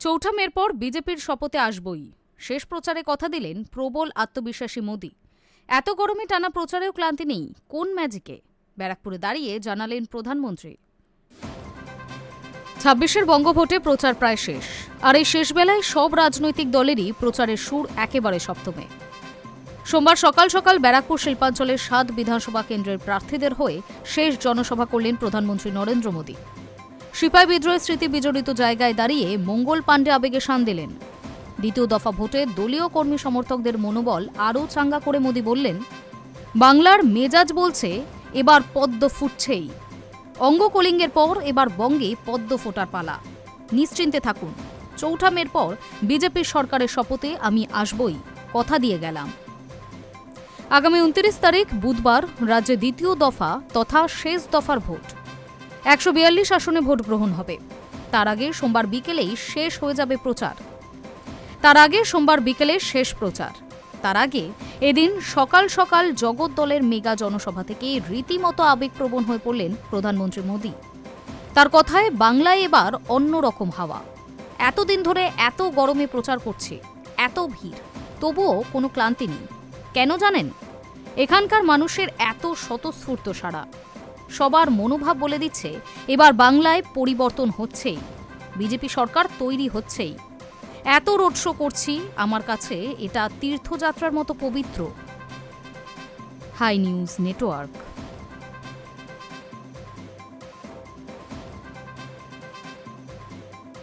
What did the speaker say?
চৌঠা মের পর বিজেপির শপথে আসবই, শেষ প্রচারে কথা দিলেন প্রবল আত্মবিশ্বাসী মোদি। এত গরমে টানা প্রচারেও ক্লান্তি নেই, কোন ম্যাজিকে? ব্যারাকপুরে দাঁড়িয়ে জানালেন প্রধানমন্ত্রী। ২৬-এর বঙ্গভোটে প্রচার প্রায় শেষ, আর এই শেষ বেলায় সব রাজনৈতিক দলেরই প্রচারের সুর একেবারে সপ্তমে। সোমবার সকাল সকাল ব্যারাকপুর শিল্পাঞ্চলের ৭ বিধানসভা কেন্দ্রের প্রার্থীদের হয়ে শেষ জনসভা করলেন প্রধানমন্ত্রী নরেন্দ্র মোদি। সিপাই বিদ্রোহের স্মৃতি বিজড়িত জায়গায় দাঁড়িয়ে মঙ্গল পাণ্ডে আবেগে শান দিলেন। দ্বিতীয় দফা ভোটে দলীয় কর্মী সমর্থকদের মনোবল আরও চাঙ্গা করে মোদি বললেন, বাংলার মেজাজ বলছে এবার পদ্ম ফুটছেই। অঙ্গকলিঙ্গের পর এবার বঙ্গে পদ্ম ফোটার পালা। নিশ্চিন্তে থাকুন, চৌঠা মের পর বিজেপির সরকারের শপথে আমি আসবই, কথা দিয়ে গেলাম। আগামী ২৯ তারিখ বুধবার রাজ্যে দ্বিতীয় দফা তথা শেষ দফার ভোট। ১৪২ আসনে ভোট গ্রহণ হবে। তার আগে সোমবার বিকেলেই শেষ হয়ে যাবে প্রচার। শেষ প্রচার। তার আগে এদিন সকাল সকাল জগদ্দলের মেগা জনসভা থেকে রীতিমতো আবেগপ্রবণ হয়ে পড়লেন প্রধানমন্ত্রী মোদি। তার কথায় বাংলায় এবার অন্যরকম হাওয়া। এতদিন ধরে এত গরমে প্রচার করছে, এত ভিড়, তবুও কোনো ক্লান্তি নেই। কেন জানেন? এখানকার মানুষের এত স্বতঃস্ফূর্ত সাড়া। সবার মনোভাব বলে দিচ্ছে এবার বাংলায় পরিবর্তন হচ্ছেই, বিজেপি সরকার তৈরি হচ্ছেই। এত রোড শো করছি, আমার কাছে এটা তীর্থযাত্রার মতো পবিত্র। Hi news network.